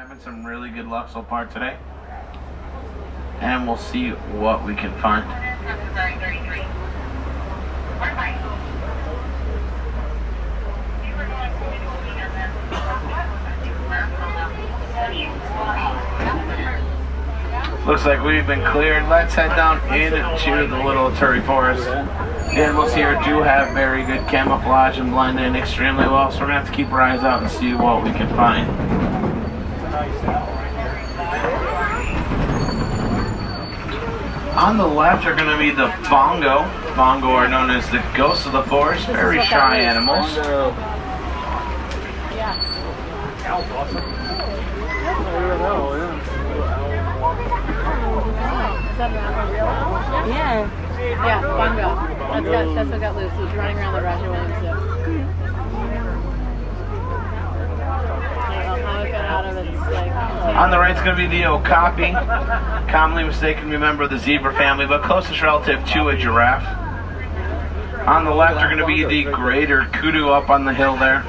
having some really good luck so far today. And we'll see what we can find. Looks like we've been cleared. Let's head down into the little Turi Forest. The animals here do have very good camouflage and blend in extremely well, so we're going to have to keep our eyes out and see what we can find. On the left are going to be the bongo. Bongo are known as the ghosts of the forest, very shy animals. Yeah. Yeah, bongo. That's what got loose. He was running around the Roger Williams zoo. I don't know how it got out of its On the right is going to be the okapi, commonly mistaken member of the zebra family, but closest relative to a giraffe. On the left are going to be the greater kudu up on the hill there.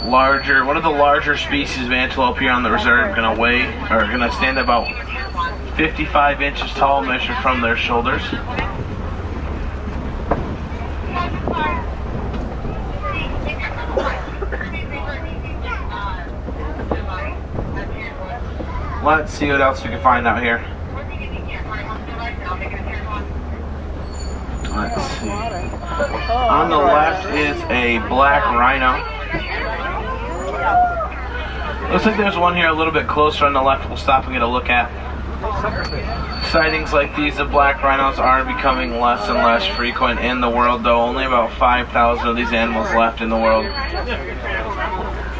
One of the larger species of antelope here on the reserve, going to stand about 55 inches tall, measured from their shoulders. Let's see what else we can find out here. Let's see. On the left is a black rhino. Looks like there's one here a little bit closer on the left we'll stop and get a look at. Sightings like these of black rhinos are becoming less and less frequent in the world, though only about 5,000 of these animals left in the world.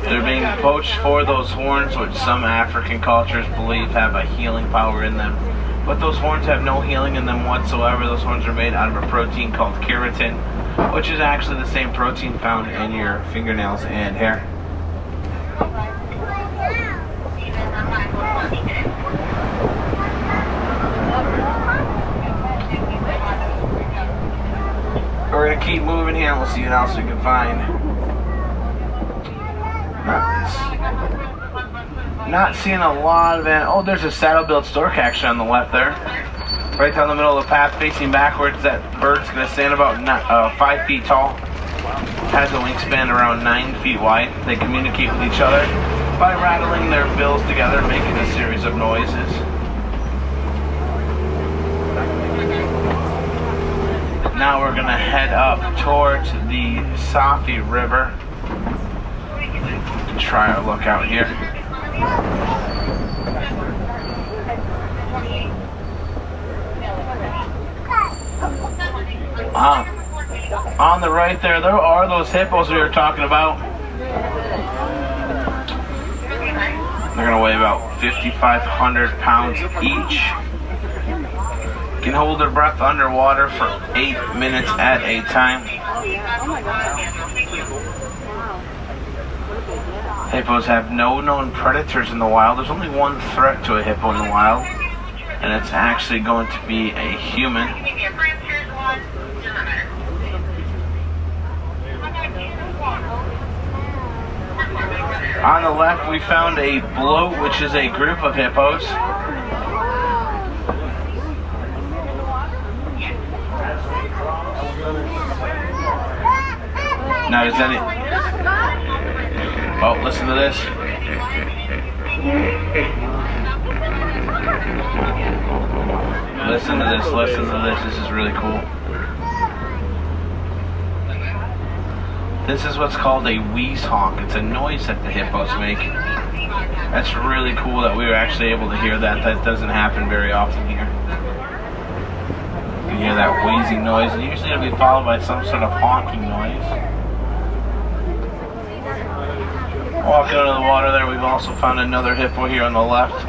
They're being poached for those horns, which some African cultures believe have a healing power in them. But those horns have no healing in them whatsoever. Those horns are made out of a protein called keratin, which is actually the same protein found in your fingernails and hair. We're going to keep moving here and we'll see what else we can find. Not seeing a lot of it. Oh, there's a saddle-billed stork actually on the left there. Right down the middle of the path facing backwards. That bird's going to stand about 5 feet tall. Has a wingspan around 9 feet wide. They communicate with each other by rattling their bills together, making a series of noises. Now we're going to head up towards the Safi River. Try our luck out here. On the right there are those hippos we were talking about. They're going to weigh about 5,500 pounds each. Can hold their breath underwater for 8 minutes at a time. Hippos have no known predators in the wild. There's only one threat to a hippo in the wild, and it's actually going to be a human. On the left, we found a bloat, which is a group of hippos. Now, does any... Oh, listen to this. Listen to this, listen to this. This is really cool. This is what's called a wheeze honk. It's a noise that the hippos make. That's really cool that we were actually able to hear that. That doesn't happen very often here. You hear that wheezing noise, and usually it'll be followed by some sort of honking noise. Walking under the water there, we've also found another hippo here on the left.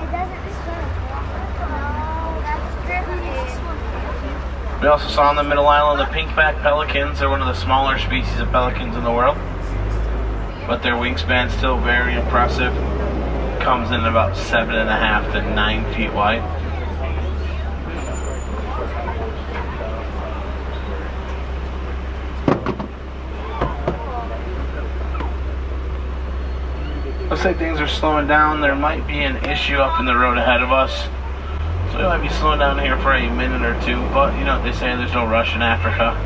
We also saw on the middle island the pink-backed pelicans. They're one of the smaller species of pelicans in the world, but their wingspan's still very impressive. Comes in about 7.5 to 9 feet wide. Looks like things are slowing down. There might be an issue up in the road ahead of us. So we might be slowing down here for a minute or two. But you know what they say, there's no rush in Africa.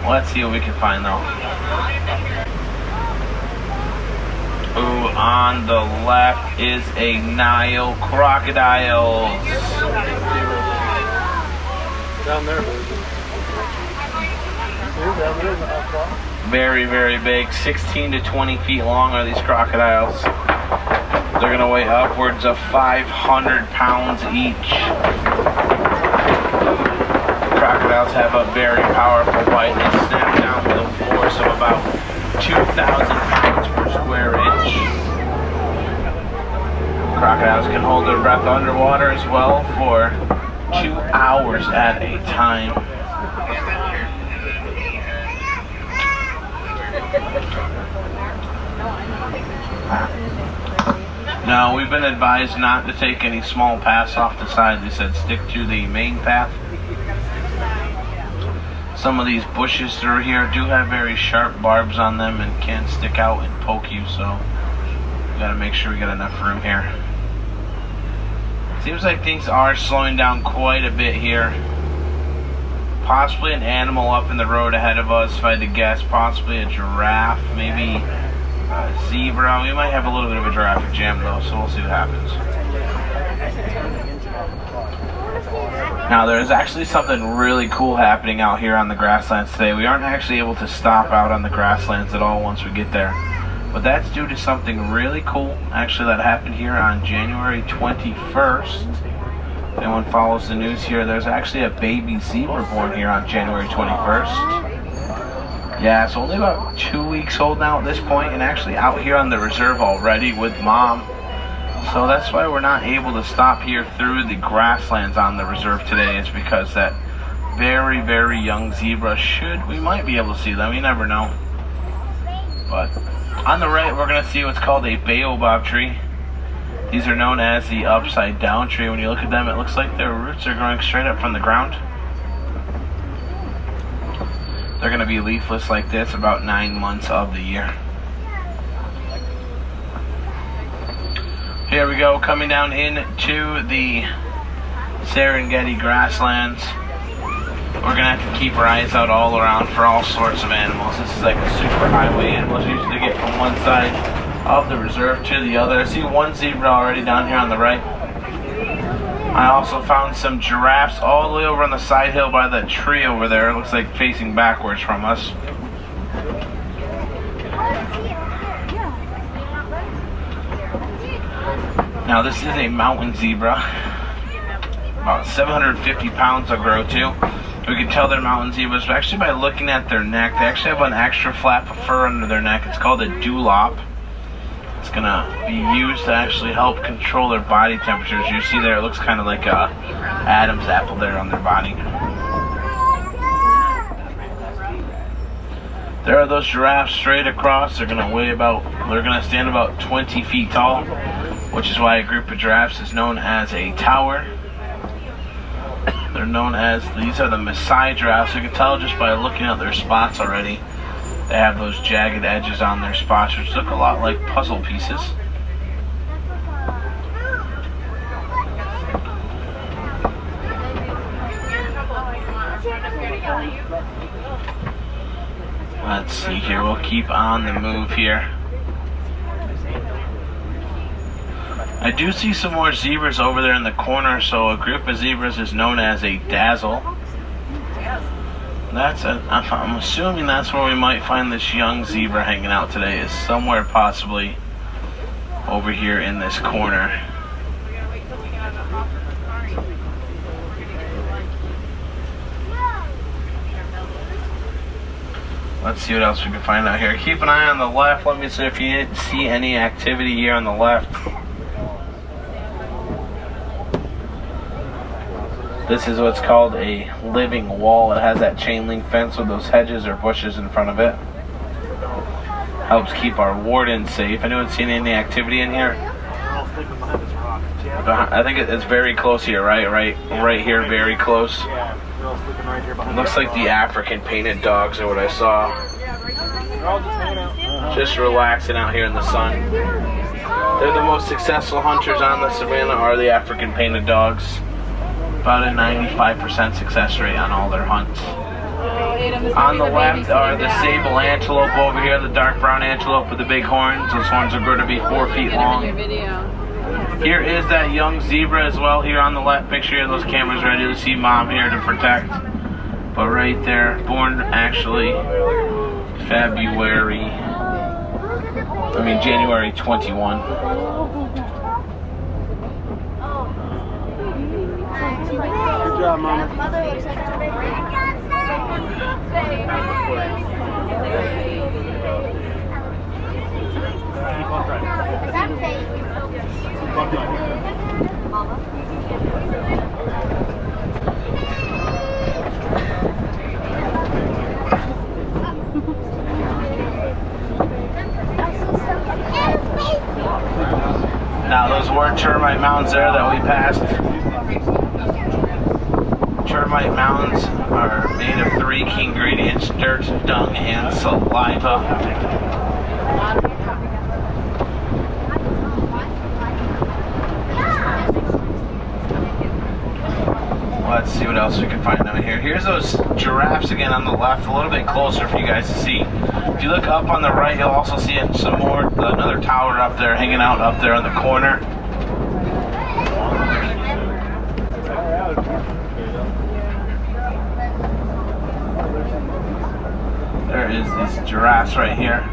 Let's see what we can find though. Ooh, on the left is a Nile crocodile. Down there. Very, very big. 16 to 20 feet long are these crocodiles. They're going to weigh upwards of 500 pounds each. Crocodiles have a very powerful bite. They snap down with a force of about 2,000 pounds per square inch. Crocodiles can hold their breath underwater as well for 2 hours at a time. Now, we've been advised not to take any small paths off the side. They said stick to the main path. Some of these bushes through here do have very sharp barbs on them and can stick out and poke you, so we gotta make sure we got enough room here. Seems like things are slowing down quite a bit here. Possibly an animal up in the road ahead of us, if I had to guess. Possibly a giraffe, maybe a zebra. We might have a little bit of a traffic jam though, so we'll see what happens. Now there's actually something really cool happening out here on the grasslands today. We aren't actually able to stop out on the grasslands at all once we get there. But that's due to something really cool actually that happened here on January 21st. If anyone follows the news here, there's actually a baby zebra born here on January 21st. Yeah, it's only about 2 weeks old now at this point, and actually out here on the reserve already with mom. So that's why we're not able to stop here through the grasslands on the reserve today. It's because that very, very young zebra we might be able to see them, you never know. But on the right, we're going to see what's called a baobab tree. These are known as the upside down tree. When you look at them, it looks like their roots are growing straight up from the ground. They're going to be leafless like this about 9 months of the year. Here we go, coming down into the Serengeti grasslands. We're going to have to keep our eyes out all around for all sorts of animals. This is like a super highway. Animals usually get from one side of the reserve to the other. I see one zebra already down here on the right. I also found some giraffes all the way over on the side hill by that tree over there. It looks like facing backwards from us. Now this is a mountain zebra. About 750 pounds they'll grow to. We can tell they're mountain zebras actually by looking at their neck. They actually have an extra flap of fur under their neck. It's called a dewlap. It's going to be used to actually help control their body temperatures. You see there, it looks kind of like a Adam's apple there on their body. There are those giraffes straight across. They're going to stand about 20 feet tall, which is why a group of giraffes is known as a tower. They're known as, these are the Maasai giraffes. You can tell just by looking at their spots already. They have those jagged edges on their spots, which look a lot like puzzle pieces. Let's see here, we'll keep on the move here. I do see some more zebras over there in the corner, so a group of zebras is known as a dazzle. I'm assuming that's where we might find this young zebra hanging out today, is somewhere possibly over here in this corner. Let's see what else we can find out here. Keep an eye on the left. Let me see if you see any activity here on the left. This is what's called a living wall. It has that chain link fence with those hedges or bushes in front of it. Helps keep our wardens safe. Anyone seen any activity in here? I'll stick behind this rock. I think it's very close here, right here, very close. Looks like the African painted dogs are what I saw. Just relaxing out here in the sun. They're the most successful hunters on the savannah are the African painted dogs. About a 95% success rate on all their hunts. On the left are the sable antelope over here, the dark brown antelope with the big horns. Those horns are going to be 4 feet long. Here is that young zebra as well here on the left. Make sure you have those cameras ready to see mom here to protect. But right there, born actually January 21. Good job, Mama. Now those were termite mounds there that we passed. Termite mounds are made of 3 key ingredients: dirt, dung, and saliva. Let's see what else we can find down here. Here's those giraffes again on the left, a little bit closer for you guys to see. If you look up on the right, you'll also see some more, another tower up there, hanging out up there in the corner. There is these giraffes right here.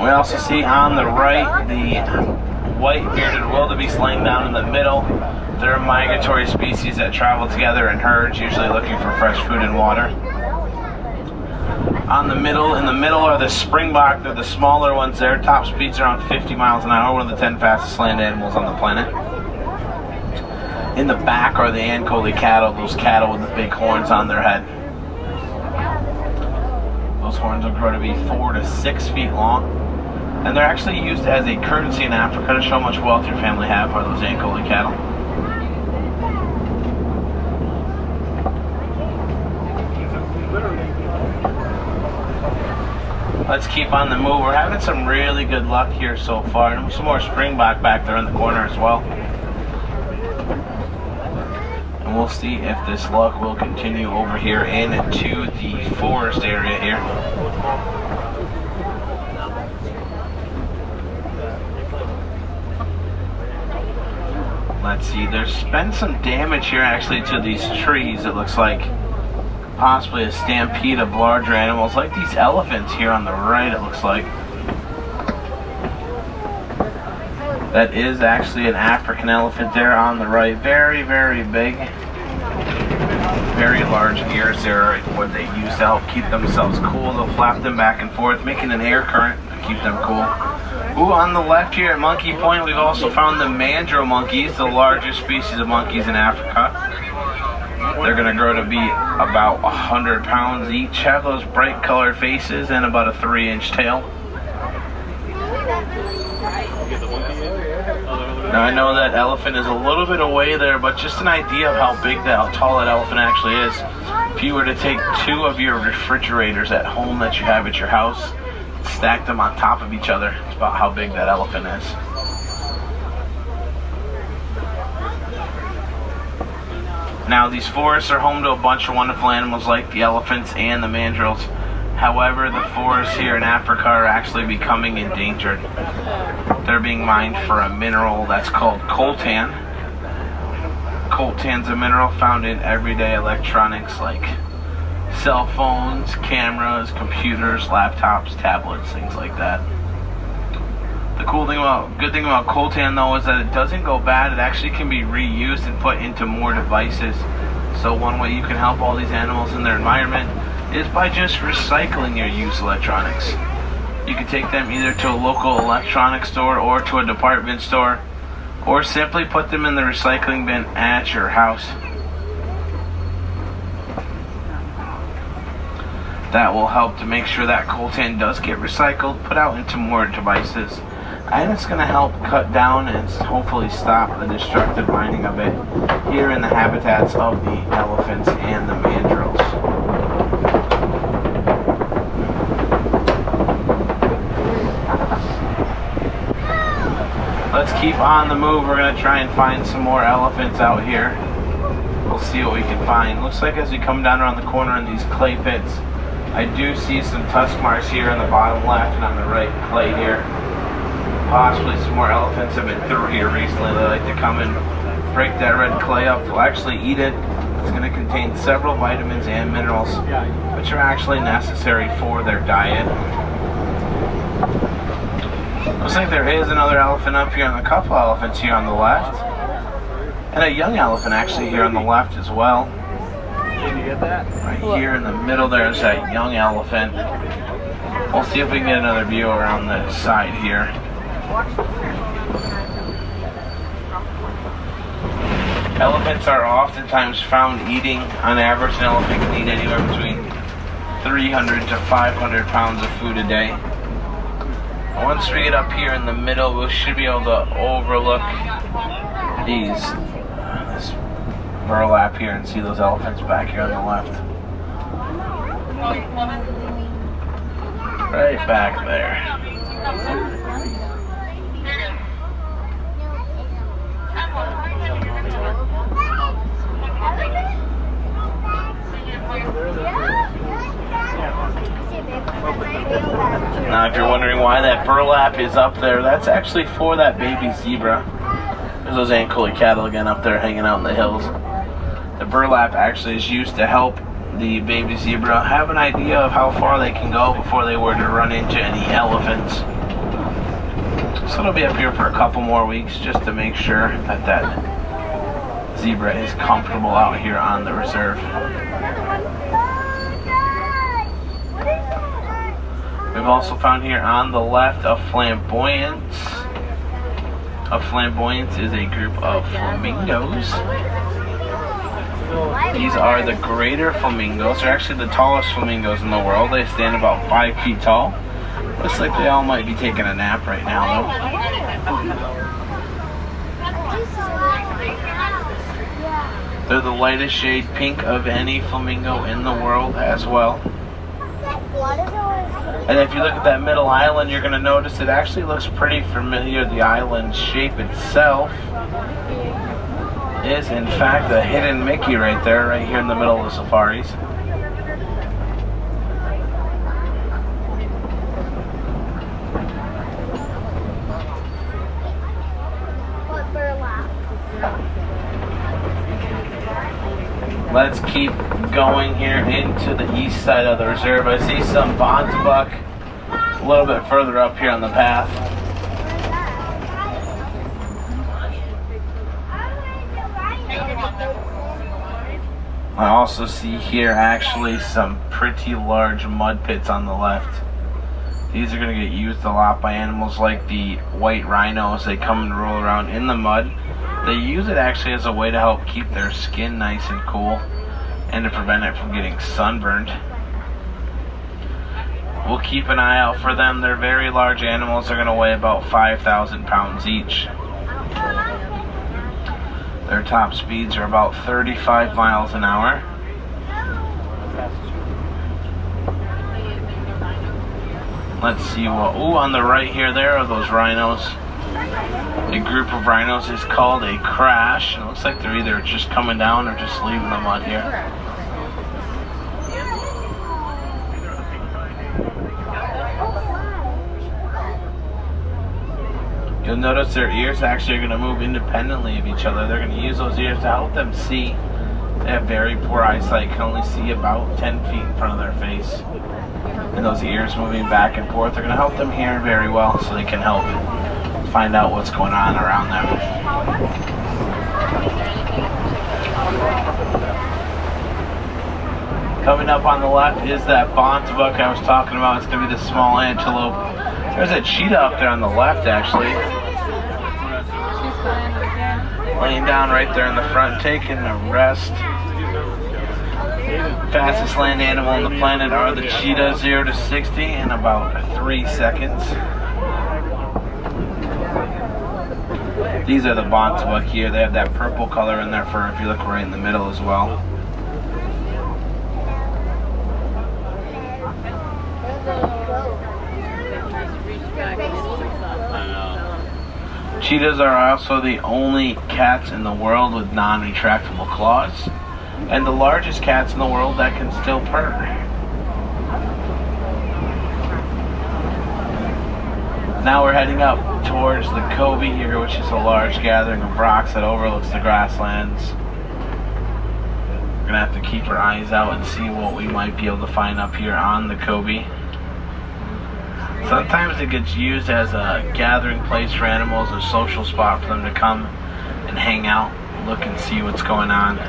We also see on the right the white bearded wildebeest laying down in the middle. They're a migratory species that travel together in herds, usually looking for fresh food and water. In the middle are the springbok. They're the smaller ones. Their top speed's around 50 miles an hour, one of the 10 fastest land animals on the planet. In the back are the Ankole cattle, those cattle with the big horns on their head. Those horns will grow to be 4 to 6 feet long. And they're actually used as a currency in Africa to show how much wealth your family have, are those Ankole cattle. Let's keep on the move. We're having some really good luck here so far. And some more springbok back there in the corner as well. And we'll see if this luck will continue over here into the forest area here. Let's see, there's been some damage here actually to these trees, it looks like. Possibly a stampede of larger animals, like these elephants here on the right, it looks like. That is actually an African elephant there on the right. Very, very big. Very large ears there, what they use to help keep themselves cool. They'll flap them back and forth, making an air current to keep them cool. Ooh, on the left here at Monkey Point, we've also found the mandrill monkeys, the largest species of monkeys in Africa. They're going to grow to be about 100 pounds each, have those bright colored faces and about a 3-inch tail. Now I know that elephant is a little bit away there, but just an idea of how big how tall that elephant actually is. If you were to take 2 of your refrigerators at home that you have at your house, stack them on top of each other, it's about how big that elephant is. Now these forests are home to a bunch of wonderful animals like the elephants and the mandrills. However, the forests here in Africa are actually becoming endangered. They're being mined for a mineral that's called coltan. Coltan's a mineral found in everyday electronics like cell phones, cameras, computers, laptops, tablets, things like that. The good thing about coltan though is that it doesn't go bad. It actually can be reused and put into more devices. So one way you can help all these animals in their environment is by just recycling your used electronics. You can take them either to a local electronics store or to a department store, or simply put them in the recycling bin at your house. that will help to make sure that coltan does get recycled, put out into more devices. And it's going to help cut down and hopefully stop the destructive mining of it here in the habitats of the elephants and the mandrills. Let's keep on the move. We're going to try and find some more elephants out here. We'll see what we can find. Looks like as we come down around the corner in these clay pits, I do see some tusk marks here on the bottom left and on the right clay here. Possibly some more elephants have been through here recently. They like to come and break that red clay up. They'll actually eat it. It's going to contain several vitamins and minerals, which are actually necessary for their diet. Looks like there is another elephant up here and a couple elephants here on the left. And a young elephant actually here on the left as well. Can you get that? Right here in the middle there's that young elephant. We'll see if we can get another view around the side here. Elephants are oftentimes found eating, on average an elephant can eat anywhere between 300 to 500 pounds of food a day. Once we get up here in the middle, we should be able to overlook this burlap here and see those elephants back here on the left. Right back there. Now if you're wondering why that burlap is up there, that's actually for that baby zebra. There's those Ankoli cattle again up there hanging out in the hills. The burlap actually is used to help the baby zebra have an idea of how far they can go before they were to run into any elephants. So it'll be up here for a couple more weeks just to make sure that that zebra is comfortable out here on the reserve. We've also found here on the left a flamboyance. A flamboyance is a group of flamingos. These are the greater flamingos. They're actually the tallest flamingos in the world. They stand about 5 feet tall. Looks like they all might be taking a nap right now though. They're the lightest shade pink of any flamingo in the world as well. And if you look at that middle island, you're going to notice it actually looks pretty familiar. The island shape itself is in fact a hidden Mickey right there, right here in the middle of the safaris. Let's keep going here into the east side of the reserve. I see some bondsbuck a little bit further up here on the path. I also see here actually some pretty large mud pits on the left. These are going to get used a lot by animals like the white rhinos. They come and roll around in the mud. They use it actually as a way to help keep their skin nice and cool and to prevent it from getting sunburned. We'll keep an eye out for them. They're very large animals. They're going to weigh about 5,000 pounds each. Their top speeds are about 35 miles an hour. Let's see what, ooh, on the right here, there are those rhinos. A group of rhinos is called a crash. It looks like they're either just coming down or just leaving the mud here. You'll notice their ears actually are going to move independently of each other. They're going to use those ears to help them see. They have very poor eyesight, can only see about 10 feet in front of their face. And those ears moving back and forth are going to help them hear very well so they can help find out what's going on around them. Coming up on the left is that bondsbuck I was talking about. It's going to be the small antelope. There's a cheetah up there on the left actually. Laying down right there in the front, taking a rest. Fastest land animal on the planet are the cheetahs, 0 to 60 in about 3 seconds. These are the Bontobuck here. They have that purple color in their fur if you look right in the middle as well. Cheetahs are also the only cats in the world with non-retractable claws, and the largest cats in the world that can still purr. Now we're heading up towards the Covey here, which is a large gathering of rocks that overlooks the grasslands. We're gonna have to keep our eyes out and see what we might be able to find up here on the Covey. Sometimes it gets used as a gathering place for animals, a social spot for them to come and hang out, look and see what's going on.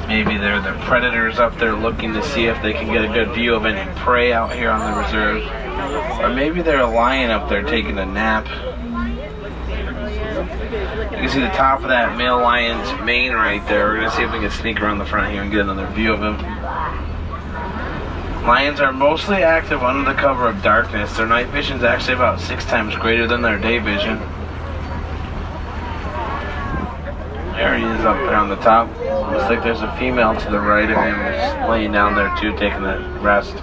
Maybe they're the predators up there looking to see if they can get a good view of any prey out here on the reserve. Or maybe they're a lion up there taking a nap. You can see the top of that male lion's mane right there. We're going to see if we can sneak around the front here and get another view of him. Lions are mostly active under the cover of darkness. Their night vision is actually about 6 times greater than their day vision. There he is up there on the top. Looks like there's a female to the right of him who's laying down there too, taking a rest.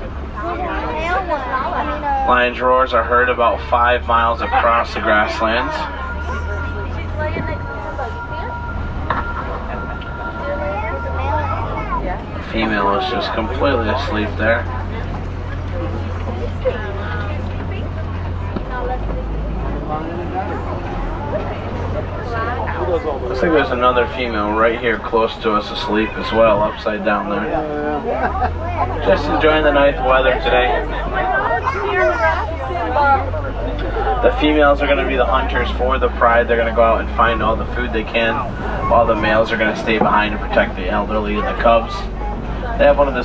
Lions' roars are heard about 5 miles across the grasslands. The female is just completely asleep there. Looks like there's another female right here close to us asleep as well, upside down there. Just enjoying the nice weather today. The females are going to be the hunters for the pride. They're going to go out and find all the food they can, while the males are going to stay behind to protect the elderly and the cubs. They have one of the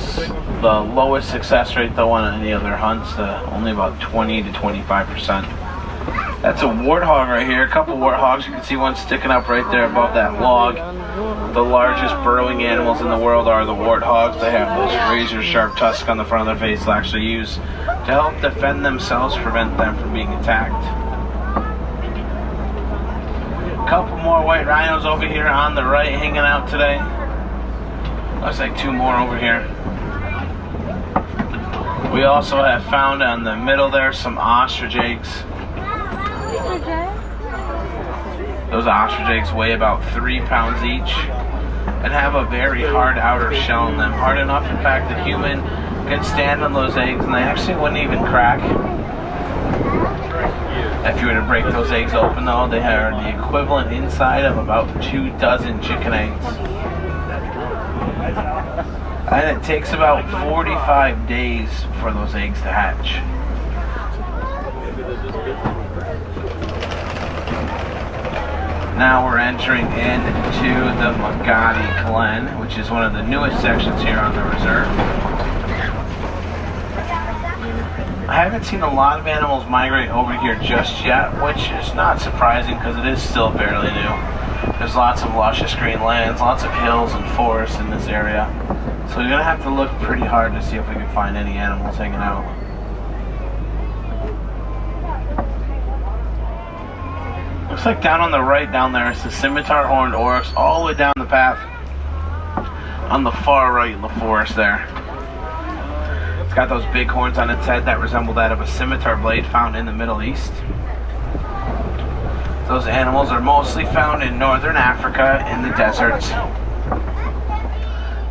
lowest success rate though on any other hunts, only about 20 to 25%. That's a warthog right here. A couple warthogs. You can see one sticking up right there above that log. The largest burrowing animals in the world are the warthogs. They have those razor sharp tusks on the front of their face they'll actually use to help defend themselves, prevent them from being attacked. A couple more white rhinos over here on the right hanging out today. Looks like 2 more over here. We also have found on the middle there some ostrich eggs. Those ostrich eggs weigh about 3 pounds each and have a very hard outer shell in them. Hard enough, in fact, the human could stand on those eggs and they actually wouldn't even crack. If you were to break those eggs open though, they are the equivalent inside of about 2 dozen chicken eggs. And it takes about 45 days for those eggs to hatch. Now we're entering into the Magadi Glen, which is one of the newest sections here on the reserve. I haven't seen a lot of animals migrate over here just yet, which is not surprising because it is still fairly new. There's lots of luscious green lands, lots of hills and forests in this area. So we're going to have to look pretty hard to see if we can find any animals hanging out. Looks like down on the right down there is the scimitar horned oryx all the way down the path on the far right in the forest there. It's got those big horns on its head that resemble that of a scimitar blade found in the Middle East. Those animals are mostly found in northern Africa in the deserts.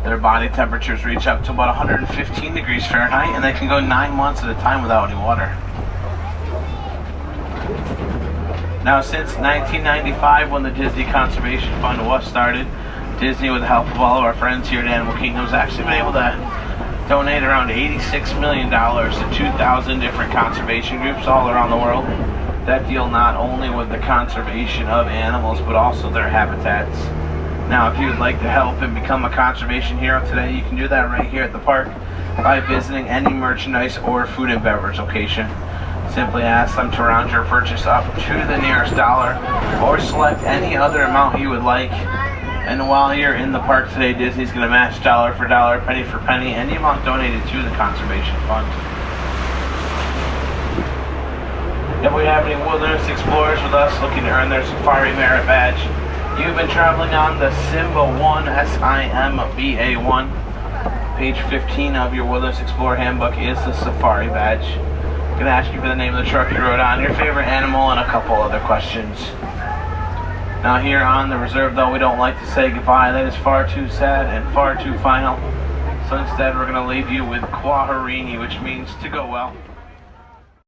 Their body temperatures reach up to about 115 degrees Fahrenheit and they can go 9 months at a time without any water. Now, since 1995, when the Disney Conservation Fund was started, Disney, with the help of all of our friends here at Animal Kingdom, has actually been able to donate around $86 million to 2,000 different conservation groups all around the world that deal not only with the conservation of animals, but also their habitats. Now, if you would like to help and become a conservation hero today, you can do that right here at the park by visiting any merchandise or food and beverage location. Simply ask them to round your purchase up to the nearest dollar or select any other amount you would like, And while you're in the park today, Disney's going to match dollar for dollar, penny for penny, any amount donated to the Conservation Fund. If we have any wilderness explorers with us looking to earn their Safari Merit Badge, you've been traveling on the Simba 1, SIMBA1. Page 15 of your Wilderness Explorer Handbook is the Safari Badge. I'm going to ask you for the name of the truck you rode on, your favorite animal, and a couple other questions. Now here on the reserve, though, we don't like to say goodbye. That is far too sad and far too final. So instead, we're going to leave you with Kwaharini, which means to go well.